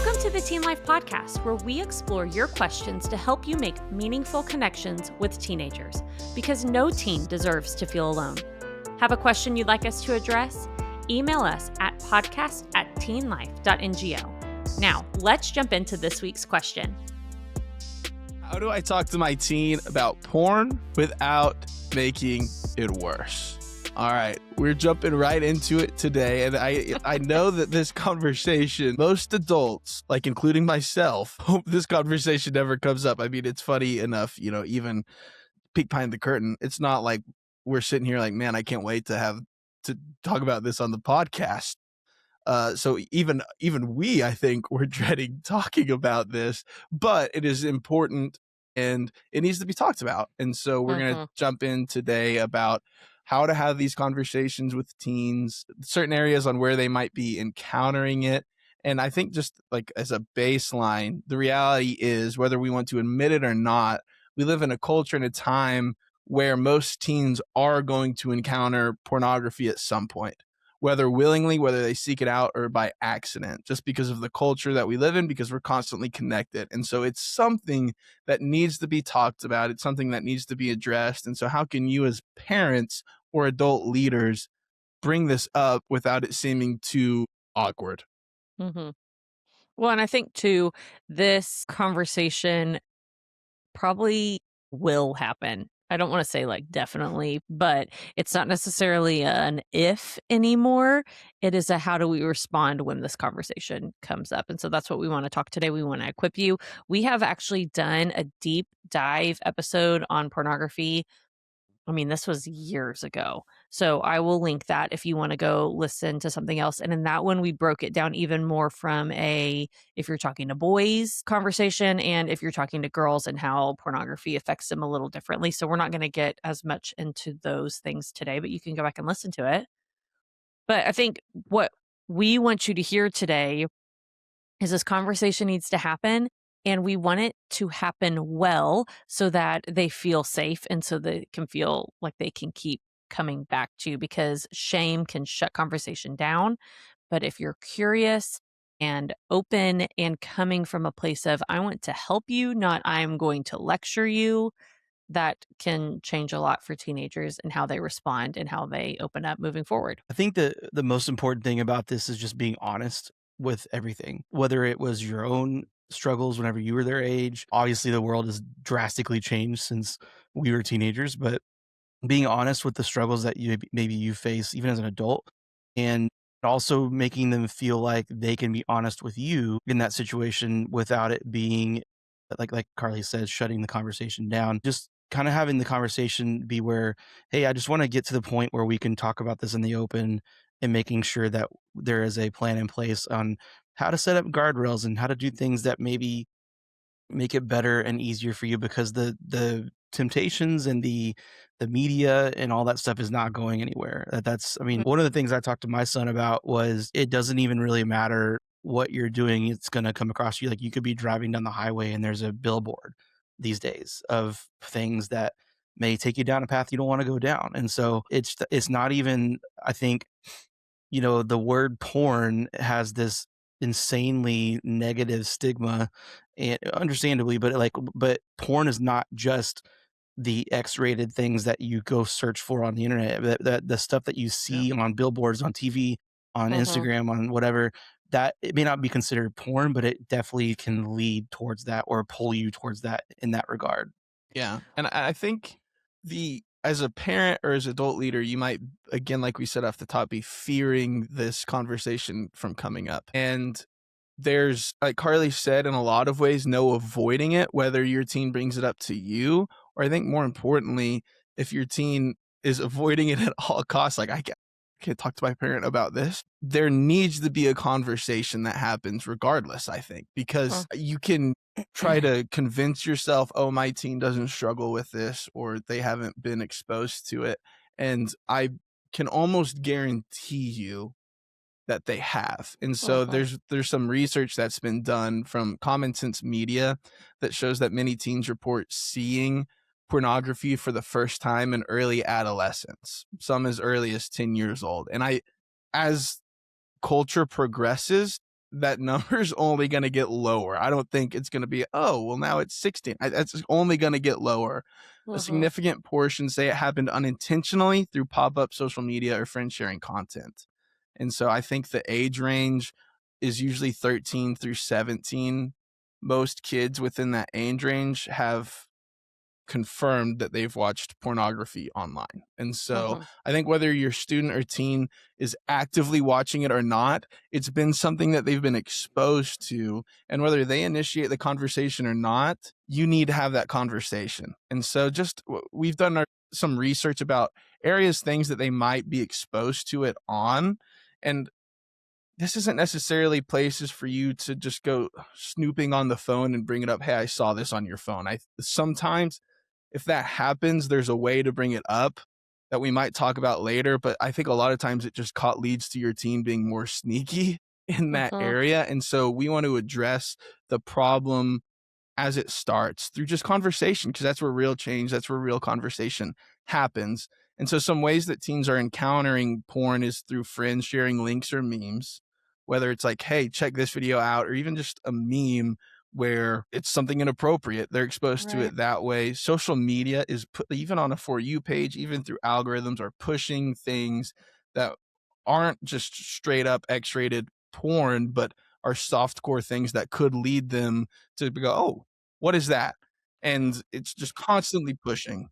Welcome to the Teen Life Podcast, where we explore your questions to help you make meaningful connections with teenagers, because no teen deserves to feel alone. Have a question you'd like us to address? Email us at podcast@teenlife.ngo. Now, let's jump into this week's question. How do I talk to my teen about porn without making it worse? All right, we're jumping right into it today. And I know that this conversation, most adults, like including myself, hope this conversation never comes up. I mean, it's funny enough, even peek behind the curtain. It's not like we're sitting here like, man, I can't wait to talk about this on the podcast. So even we, I think, we're dreading talking about this, but it is important and it needs to be talked about. And so we're going to jump in today about how to have these conversations with teens, certain areas on where they might be encountering it. And I think just like as a baseline, the reality is, whether we want to admit it or not, we live in a culture and a time where most teens are going to encounter pornography at some point, whether willingly, whether they seek it out, or by accident, just because of the culture that we live in, because we're constantly connected. And so it's something that needs to be talked about. It's something that needs to be addressed. And so how can you as parents or adult leaders bring this up without it seeming too awkward? Mm-hmm. Well, and I think too, this conversation probably will happen. I don't want to say like definitely, but it's not necessarily an if anymore. It is a how do we respond when this conversation comes up. And so that's what we want to talk today. We want to equip you. We have actually done a deep dive episode on pornography. I mean, this was years ago. So I will link that if you want to go listen to something else. And in that one, we broke it down even more from if you're talking to boys conversation, and if you're talking to girls, and how pornography affects them a little differently. So we're not going to get as much into those things today, but you can go back and listen to it. But I think what we want you to hear today is this conversation needs to happen. And we want it to happen well so that they feel safe, and so they can feel like they can keep coming back to, because shame can shut conversation down. But if you're curious and open and coming from a place of, I want to help you, not I'm going to lecture you, that can change a lot for teenagers and how they respond and how they open up moving forward. I think the most important thing about this is just being honest with everything, whether it was your own struggles whenever you were their age. Obviously, the world has drastically changed since we were teenagers, but being honest with the struggles that maybe you face even as an adult, and also making them feel like they can be honest with you in that situation without it being like Karlie says, shutting the conversation down. Just kind of having the conversation be where, hey, I just want to get to the point where we can talk about this in the open, and making sure that there is a plan in place on how to set up guardrails and how to do things that maybe make it better and easier for you, because the temptations and the media and all that stuff is not going anywhere. I mean, one of the things I talked to my son about was, it doesn't even really matter what you're doing. It's going to come across you. Like, you could be driving down the highway and there's a billboard these days of things that may take you down a path you don't want to go down. And so it's not even, I think, the word porn has this insanely negative stigma, and understandably, but porn is not just the X-rated things that you go search for on the internet. That the stuff that you see on billboards, on TV, on Instagram, on whatever, that it may not be considered porn, but it definitely can lead towards that or pull you towards that in that regard. Yeah. And I think as a parent or as an adult leader, you might, again, like we said off the top, be fearing this conversation from coming up. And there's, like Karlie said, in a lot of ways, no avoiding it, whether your teen brings it up to you, or I think more importantly, if your teen is avoiding it at all costs, like I can't talk to my parent about this. There needs to be a conversation that happens regardless, I think, because you can try to convince yourself, oh, my teen doesn't struggle with this, or they haven't been exposed to it. And I can almost guarantee you that they have. And so there's some research that's been done from Common Sense Media that shows that many teens report seeing pornography for the first time in early adolescence, some as early as 10 years old. And as culture progresses, that number's only going to get lower. I don't think it's going to be, oh, well, now it's 16. It's only going to get lower. A Mhm. significant portion say it happened unintentionally through pop-up social media or friend sharing content. And so I think the age range is usually 13 through 17. Most kids within that age range have confirmed that they've watched pornography online. And so Mhm. I think whether your student or teen is actively watching it or not, it's been something that they've been exposed to. And whether they initiate the conversation or not, you need to have that conversation. And so we've done some research about things that they might be exposed to it on. And this isn't necessarily places for you to just go snooping on the phone and bring it up. Hey, I saw this on your phone. I sometimes if that happens, there's a way to bring it up that we might talk about later. But I think a lot of times it just leads to your teen being more sneaky in that Mhm. area. And so we want to address the problem as it starts through just conversation, because that's where real change, that's where real conversation happens. And so some ways that teens are encountering porn is through friends sharing links or memes, whether it's like, hey, check this video out, or even just a meme where it's something inappropriate. They're exposed to Right. it that way. Social media is even on a For You page, even through algorithms, are pushing things that aren't just straight up X-rated porn, but are softcore things that could lead them to go, oh, what is that? And it's just constantly pushing.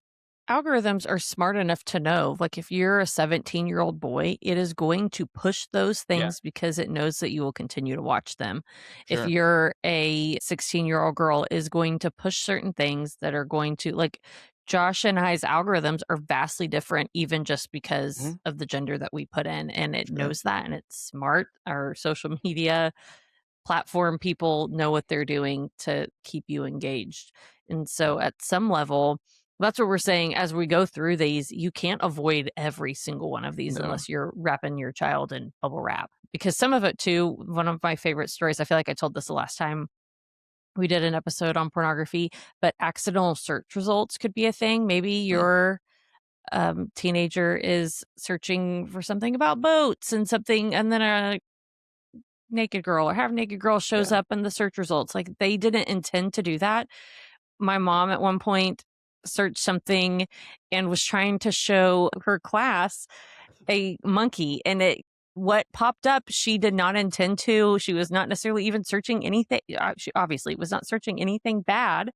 Algorithms are smart enough to know, like, if you're a 17-year-old boy, it is going to push those Yeah, things because it knows that you will continue to watch them. If sure. you're a 16-year-old girl, is going to push certain things that are going to, like, Josh and I's algorithms are vastly different even just because Mhm, of the gender that we put in, and it Sure. knows that, and it's smart. Our social media platform people know what they're doing to keep you engaged. And so at some level, that's what we're saying as we go through these, you can't avoid every single one of these No. unless you're wrapping your child in bubble wrap. Because some of it too, one of my favorite stories, I feel like I told this the last time we did an episode on pornography, but accidental search results could be a thing. Maybe Mm, your teenager is searching for something about boats and something, and then a naked girl or half naked girl shows yeah. up in the search results. Like, they didn't intend to do that. My mom at one point searched something and was trying to show her class a monkey, and it what popped up, she did not intend to. She was not necessarily even searching anything. She obviously was not searching anything bad,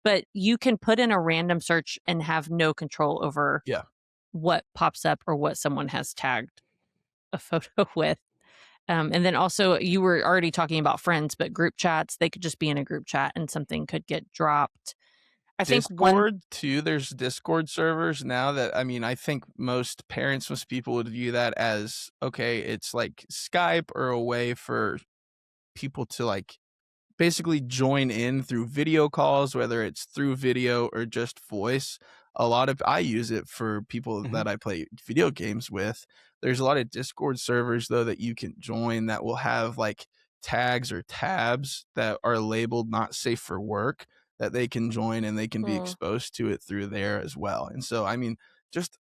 but you can put in a random search and have no control over Yeah. what pops up or what someone has tagged a photo with. And then also, you were already talking about friends, but group chats, they could just be in a group chat and something could get dropped. I think one Discord too. There's Discord servers now that, I mean, I think most parents, most people would view that as okay, it's like Skype or a way for people to like basically join in through video calls, whether it's through video or just voice. I use it for people mhm. that I play video games with. There's a lot of Discord servers though that you can join that will have like tags or tabs that are labeled not safe for work, that they can join and they can be Mm. exposed to it through there as well. And so, I mean, just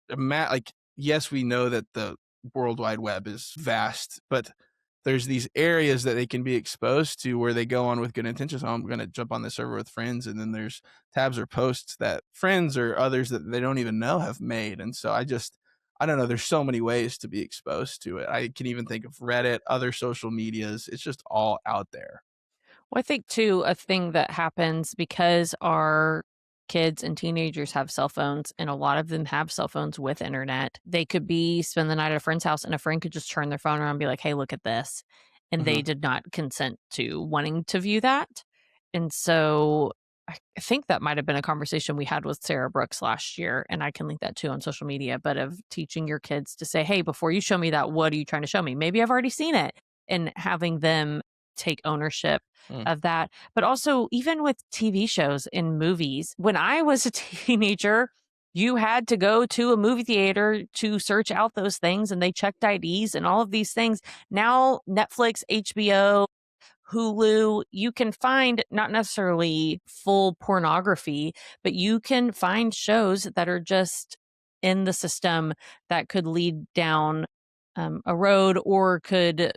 like, yes, we know that the World Wide Web is vast, but there's these areas that they can be exposed to where they go on with good intentions. Oh, I'm going to jump on the server with friends. And then there's tabs or posts that friends or others that they don't even know have made. And so I don't know. There's so many ways to be exposed to it. I can even think of Reddit, other social medias. It's just all out there. Well, I think too, a thing that happens because our kids and teenagers have cell phones, and a lot of them have cell phones with internet. They could be spend the night at a friend's house, and a friend could just turn their phone around and be like, "Hey, look at this," and they Hmm. did not consent to wanting to view that. And so I think that might have been a conversation we had with Sarah Brooks last year, and I can link that too on social media. But of teaching your kids to say, "Hey, before you show me that, what are you trying to show me? Maybe I've already seen it," and having them take ownership Mm. of that. But also, even with TV shows and movies, when I was a teenager, you had to go to a movie theater to search out those things, and they checked IDs and all of these things. Now, Netflix, HBO, Hulu, you can find not necessarily full pornography, but you can find shows that are just in the system that could lead down a road or could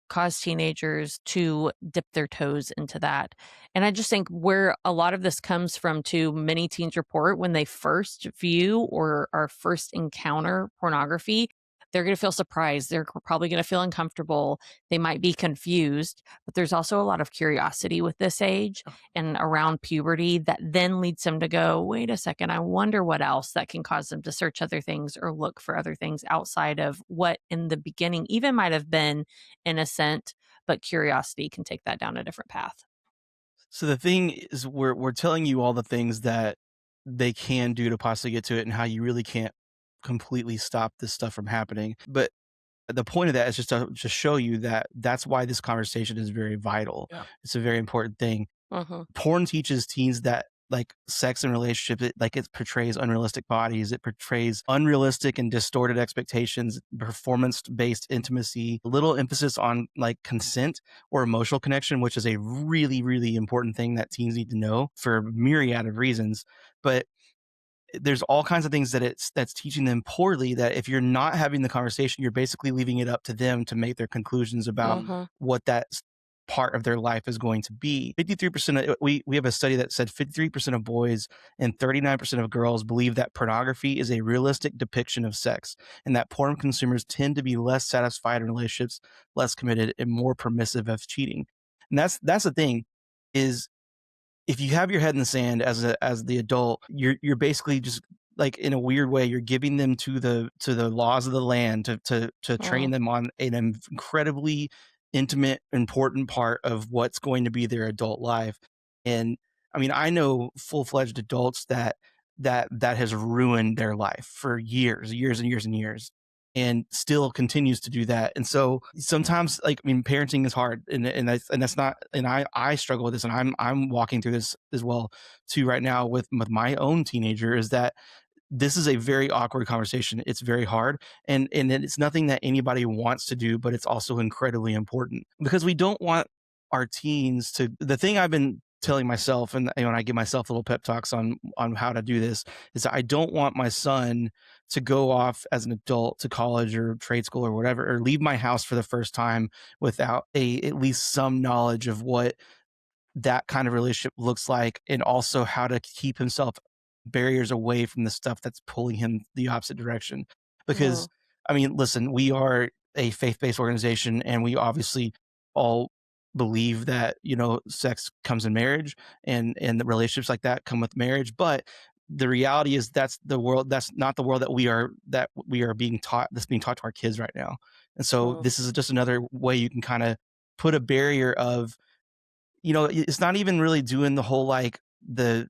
cause teenagers to dip their toes into that. And I just think where a lot of this comes from too, many teens report when they first view or are first encounter pornography, they're going to feel surprised. They're probably going to feel uncomfortable. They might be confused, but there's also a lot of curiosity with this age and around puberty that then leads them to go, wait a second, I wonder what else that can cause them to search other things or look for other things outside of what in the beginning even might have been innocent, but curiosity can take that down a different path. So the thing is, we're telling you all the things that they can do to possibly get to it, and how you really can't completely stop this stuff from happening. But the point of that is just to just show you that that's why this conversation is very vital. Yeah. It's a very important thing. Mhm. Porn teaches teens that like sex and relationships, it portrays unrealistic bodies, it portrays unrealistic and distorted expectations, performance based intimacy, little emphasis on like consent or emotional connection, which is a really, really important thing that teens need to know for a myriad of reasons. But there's all kinds of things that that's teaching them poorly, that if you're not having the conversation, you're basically leaving it up to them to make their conclusions about Mhm. what that part of their life is going to be. 53% we have a study that said 53% of boys and 39% of girls believe that pornography is a realistic depiction of sex, and that porn consumers tend to be less satisfied in relationships, less committed, and more permissive of cheating. And that's the thing, is if you have your head in the sand as the adult, you're basically just like, in a weird way, you're giving them to the laws of the land to train Mm. them on an incredibly intimate, important part of what's going to be their adult life. And I mean, I know full-fledged adults that has ruined their life for years, years and years and years, and still continues to do that. And so sometimes, like, I mean, parenting is hard, and that's not, and I struggle with this, and I'm walking through this as well too right now with my own teenager, is that this is a very awkward conversation. It's very hard, and it's nothing that anybody wants to do, but it's also incredibly important, because we don't want our teens to. The thing I've been telling myself, and when I give myself little pep talks on how to do this, is that I don't want my son to go off as an adult to college or trade school or whatever, or leave my house for the first time without a at least some knowledge of what that kind of relationship looks like, and also how to keep himself barriers away from the stuff that's pulling him the opposite direction. Because Mm. I mean, listen, we are a faith-based organization, and we obviously all believe that, sex comes in marriage, and the relationships like that come with marriage. But the reality is that's not the world that we are being taught, that's being taught to our kids right now. And so Mm. this is just another way you can kind of put a barrier of, it's not even really doing the whole, like, the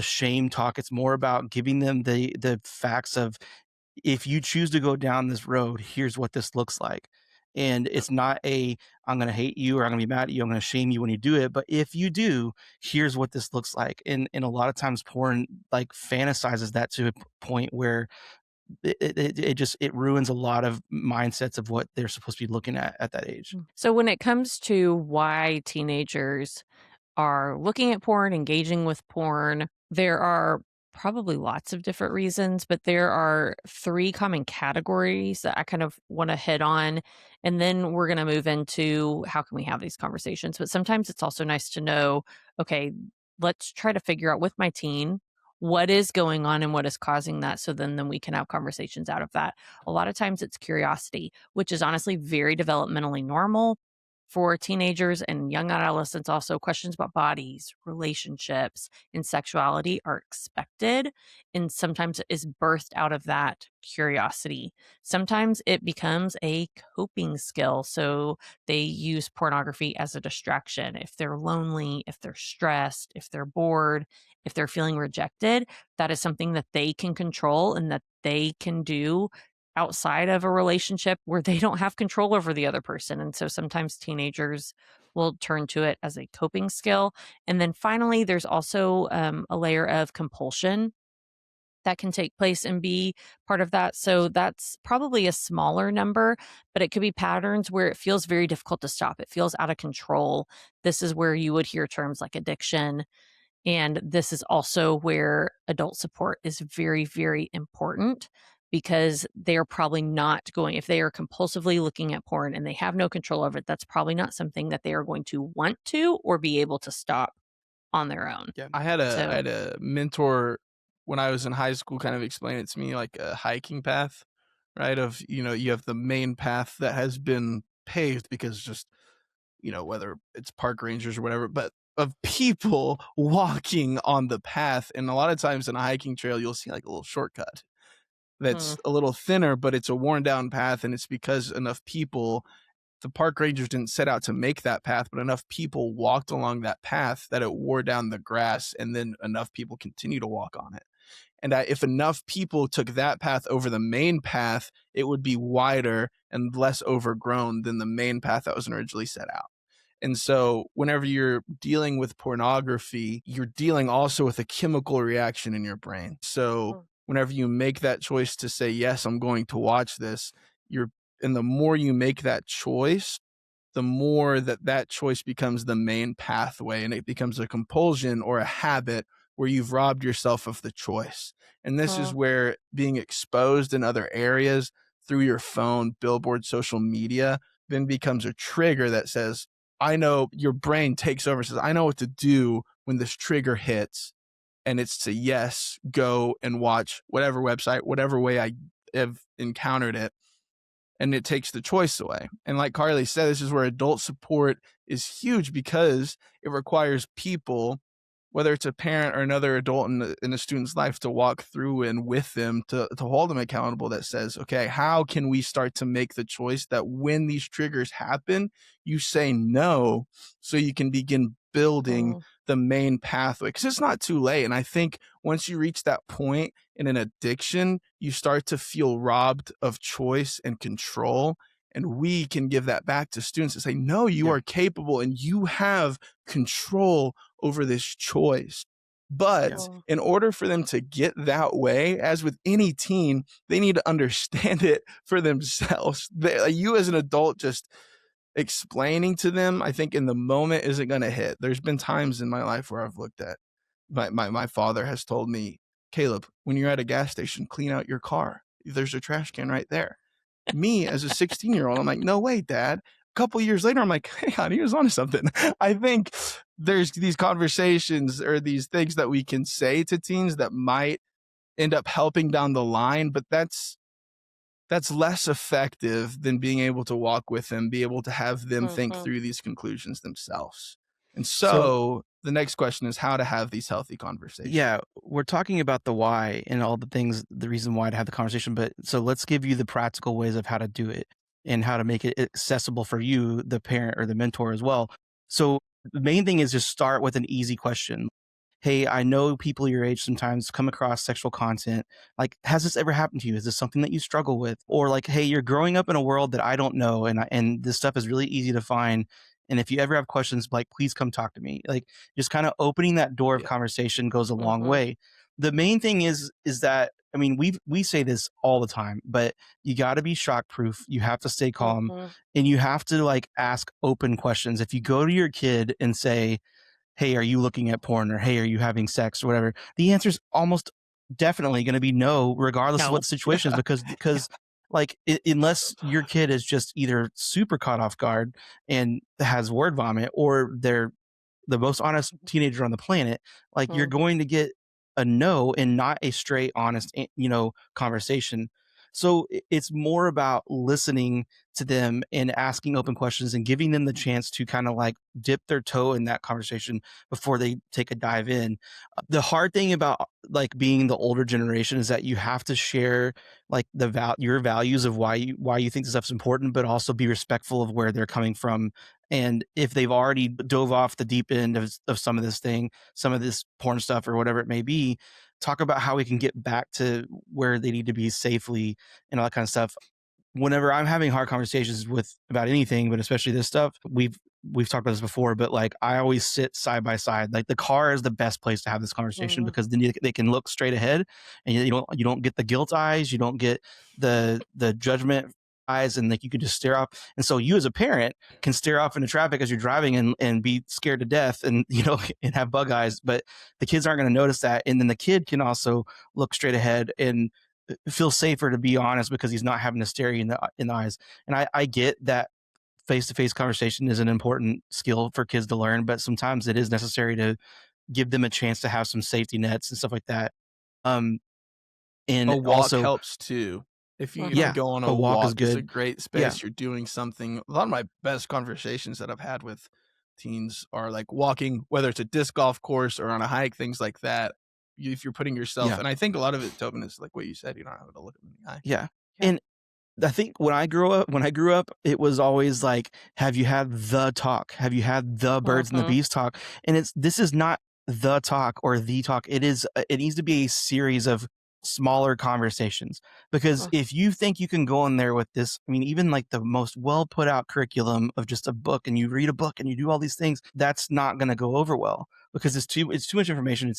shame talk. It's more about giving them the facts of, if you choose to go down this road, here's what this looks like. And it's not a, I'm going to hate you, or I'm going to be mad at you, I'm going to shame you when you do it, but if you do, here's what this looks like. And a lot of times porn like fantasizes that to a point where it ruins a lot of mindsets of what they're supposed to be looking at that age. So when it comes to why teenagers are looking at porn, engaging with porn, there are probably lots of different reasons, but there are three common categories that I kind of want to hit on. And then we're going to move into how can we have these conversations. But sometimes it's also nice to know, okay, let's try to figure out with my teen what is going on and what is causing that. So then we can have conversations out of that. A lot of times it's curiosity, which is honestly very developmentally normal for teenagers and young adolescents. Also, questions about bodies, relationships, and sexuality are expected, and sometimes it is birthed out of that curiosity. Sometimes it becomes a coping skill, so they use pornography as a distraction. If they're lonely, if they're stressed, if they're bored, if they're feeling rejected, that is something that they can control and that they can do outside of a relationship where they don't have control over the other person. And so sometimes teenagers will turn to it as a coping skill. And then finally, there's also a layer of compulsion that can take place and be part of that. So that's probably a smaller number, but it could be patterns where it feels very difficult to stop. It feels out of control. This is where you would hear terms like addiction. And this is also where adult support is very, very important because they're probably not going, if they are compulsively looking at porn and they have no control over it, that's probably not something that they are going to want to or be able to stop on their own. Yeah. I had So, a mentor when I was in high school kind of explain it to me like a hiking path, right? Of, you have the main path that has been paved because just, whether it's park rangers or whatever, but of people walking on the path. And a lot of times in a hiking trail, you'll see like a little shortcut mm, that's a little thinner, but it's a worn down path. And it's because enough people, the park rangers didn't set out to make that path, but enough people walked along that path that it wore down the grass, and then enough people continue to walk on it. And if enough people took that path over the main path, it would be wider and less overgrown than the main path that was originally set out. And so whenever you're dealing with pornography, you're dealing also with a chemical reaction in your brain. So mm, whenever you make that choice to say, yes, I'm going to watch this, and the more you make that choice, the more that choice becomes the main pathway, and it becomes a compulsion or a habit where you've robbed yourself of the choice. And this is mm, where being exposed in other areas through your phone, billboard, social media, then becomes a trigger that says, I know, your brain takes over, says, I know what to do when this trigger hits. And it's to, yes, go and watch whatever website, whatever way I have encountered it, and it takes the choice away. And like Karlie said, this is where adult support is huge because it requires people, whether it's a parent or another adult in a student's life, to walk through and with them to hold them accountable, that says, okay, how can we start to make the choice that when these triggers happen, you say no, so you can begin building mm, the main pathway, because it's not too late. And I think once you reach that point in an addiction, you start to feel robbed of choice and control. And we can give that back to students and say, no, you Yeah. are capable and you have control over this choice. Yeah. But mm, in order for them to get that way, as with any teen, they need to understand it for themselves. You as an adult just explaining to them, I think in the moment, isn't going to hit. There's been times in my life where I've looked at my father has told me, Caleb, when you're at a gas station, clean out your car. There's a trash can right there. Me as a 16-year-old, I'm like, no way, Dad. A couple years later, I'm like, hey, on, he was onto something. I think there's these conversations or these things that we can say to teens that might end up helping down the line, but that's less effective than being able to walk with them, be able to have them think mhm. through these conclusions themselves. And So so the next question is how to have these healthy conversations. yeah, we're talking about the why and all the things, the reason why to have the conversation. But so let's give you the practical ways of how to do it and how to make it accessible for you, the parent or the mentor as well. So the main thing is just start with an easy question. Hey, I know people your age sometimes come across sexual content. Like, has this ever happened to you? Is this something that you struggle with? Or like, hey, you're growing up in a world that I don't know, and this stuff is really easy to find. And if you ever have questions, like, please come talk to me. Like, just kind of opening that door of Yeah. conversation goes a long Mhm. way. The main thing is that, I mean, we say this all the time, but you got to be shock proof. You have to stay calm, Mhm. and you have to like ask open questions. If you go to your kid and say, hey, are you looking at porn, or hey, are you having sex, or whatever, the answer is almost definitely going to be no, regardless of what No. the situation is, because like unless your kid is just either super caught off guard and has word vomit, or they're the most honest teenager on the planet, like you're Mm, going to get a no and not a straight, honest, conversation. So it's more about listening to them and asking open questions and giving them the chance to kind of like dip their toe in that conversation before they take a dive in. The hard thing about like being the older generation is that you have to share like your values of why you think this stuff's important, but also be respectful of where they're coming from. And if they've already dove off the deep end of some of this thing, some of this porn stuff or whatever it may be, talk about how we can get back to where they need to be safely and all that kind of stuff. Whenever I'm having hard conversations with about anything, but especially this stuff, we've talked about this before, but like I always sit side by side. Like the car is the best place to have this conversation mhm. because then they can look straight ahead, and you don't get the guilt eyes, you don't get the judgment eyes, and like you can just stare off. And so you as a parent can stare off into traffic as you're driving and be scared to death, and and have bug eyes, but the kids aren't going to notice that. And then the kid can also look straight ahead and feels safer to be honest because he's not having to stare you in the eyes. And I get that face-to-face conversation is an important skill for kids to learn, but sometimes it is necessary to give them a chance to have some safety nets and stuff like that. Um, A and walk also, helps too. If you Mhm. even yeah, go on a a walk is walk, it's a good. great Yeah, space. You're doing something. A lot of my best conversations that I've had with teens are like walking, whether it's a disc golf course or on a hike, things like that. If you're putting yourself, yeah, and I think a lot of it, Tobin, is like what you said. You don't have to look them in the eye. yeah. Yeah. And I think when I grew up, it was always like, have you had the talk? Have you had the birds and the Mhm. bees talk? And this is not the talk or the talk. It needs to be a series of smaller conversations. Because Uh, if you think you can go in there with this, I mean, even like the most well put out curriculum of just a book, and you read a book and you do all these things, that's not going to go over well because it's too much information.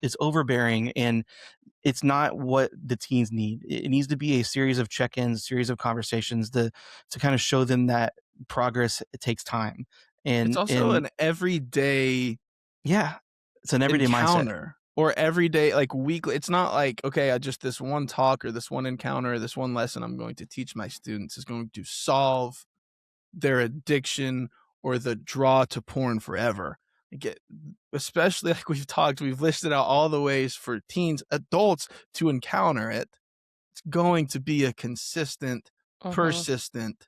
It's overbearing, and it's not what the teens need. It needs to be a series of check-ins, series of conversations to kind of show them that progress, it takes time. It's also And an everyday yeah, it's an everyday mindset. encounter or everyday, like weekly. It's not like, okay, I just this one talk or this one encounter, or this one lesson I'm going to teach my students is going to solve their addiction or the draw to porn forever. Get, especially like we've listed out all the ways for teens, adults to encounter it. It's going to be a consistent, mhm. persistent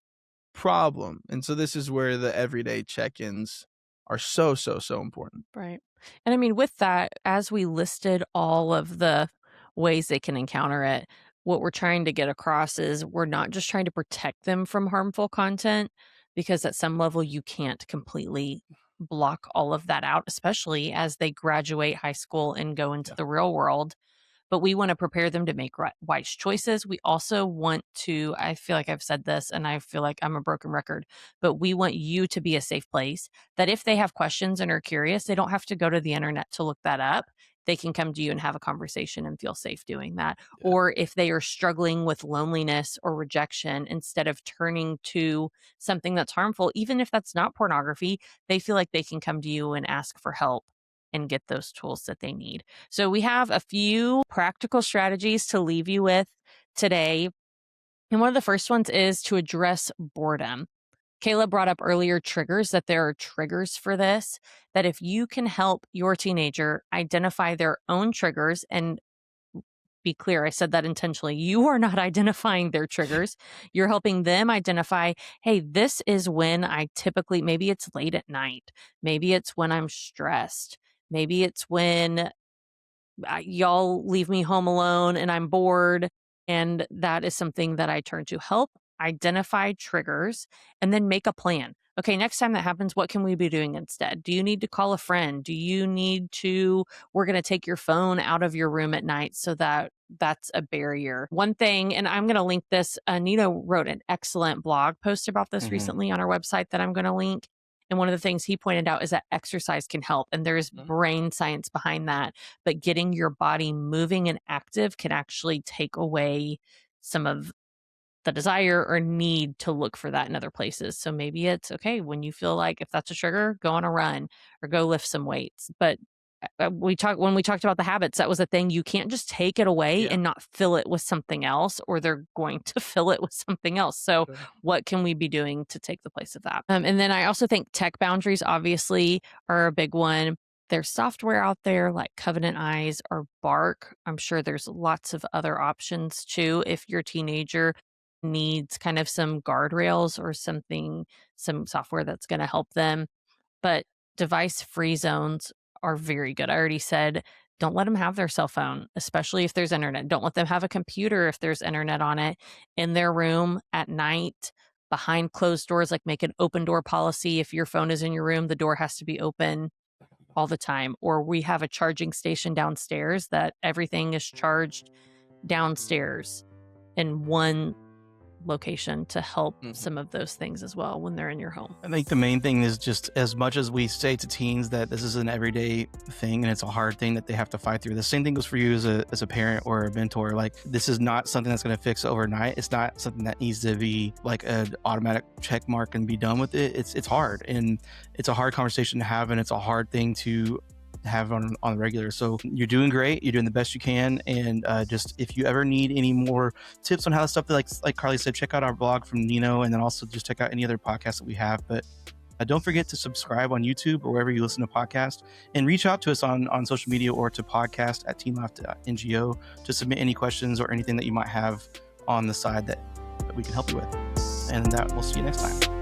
problem. And so this is where the everyday check-ins are so, so, so important. Right. And I mean, with that, as we listed all of the ways they can encounter it, what we're trying to get across is we're not just trying to protect them from harmful content, because at some level you can't completely block all of that out, especially as they graduate high school and go into Yeah. the real world. But we want to prepare them to make wise choices. We also want to, I feel like I've said this and I feel like I'm a broken record, but we want you to be a safe place that if they have questions and are curious, they don't have to go to the internet to look that up. They can come to you and have a conversation and feel safe doing that. Yeah. Or if they are struggling with loneliness or rejection, instead of turning to something that's harmful, even if that's not pornography, they feel like they can come to you and ask for help and get those tools that they need. So we have a few practical strategies to leave you with today. And one of the first ones is to address boredom. Kayla brought up earlier triggers, that there are triggers for this, that if you can help your teenager identify their own triggers, and be clear, I said that intentionally. You are not identifying their triggers. You're helping them identify, hey, this is when I typically, maybe it's late at night. Maybe it's when I'm stressed. Maybe it's when y'all leave me home alone and I'm bored. And that is something that I turn to. Help identify triggers and then make a plan. Okay, next time that happens, what can we be doing instead? Do you need to call a friend? Do you need to, we're going to take your phone out of your room at night so that that's a barrier. One thing, and I'm going to link this, Nino wrote an excellent blog post about this Hmm. recently on our website that I'm going to link. And one of the things he pointed out is that exercise can help. And there's brain science behind that. But getting your body moving and active can actually take away some of the desire or need to look for that in other places. So maybe it's okay when you feel like, if that's a trigger, go on a run or go lift some weights. But when we talked about the habits, that was the thing. You can't just take it away Yeah. and not fill it with something else, or they're going to fill it with something else. So Sure. what can we be doing to take the place of that? And then I also think tech boundaries obviously are a big one. There's software out there like Covenant Eyes or Bark. I'm sure there's lots of other options too. If your teenager needs kind of some guardrails or something, some software that's going to help them. But device free zones are very good. I already said, don't let them have their cell phone, especially if there's internet. Don't let them have a computer if there's internet on it in their room at night behind closed doors. Like, make an open door policy. If your phone is in your room, the door has to be open all the time. Or we have a charging station downstairs that everything is charged downstairs in one location to help Mhm. some of those things as well when they're in your home. I think the main thing is just, as much as we say to teens that this is an everyday thing and it's a hard thing that they have to fight through, the same thing goes for you as a parent or a mentor. Like, this is not something that's going to fix overnight. It's not something that needs to be like an automatic check mark and be done with it. It's hard, and it's a hard conversation to have, and it's a hard thing to have on the regular. So you're doing great. You're doing the best you can. And just if you ever need any more tips on how to stuff, like Karlie said, check out our blog from Nino, and then also just check out any other podcasts that we have. But don't forget to subscribe on YouTube or wherever you listen to podcasts, and reach out to us on social media or to podcast@teenlife.ngo to submit any questions or anything that you might have on the side that we can help you with. And that we'll see you next time.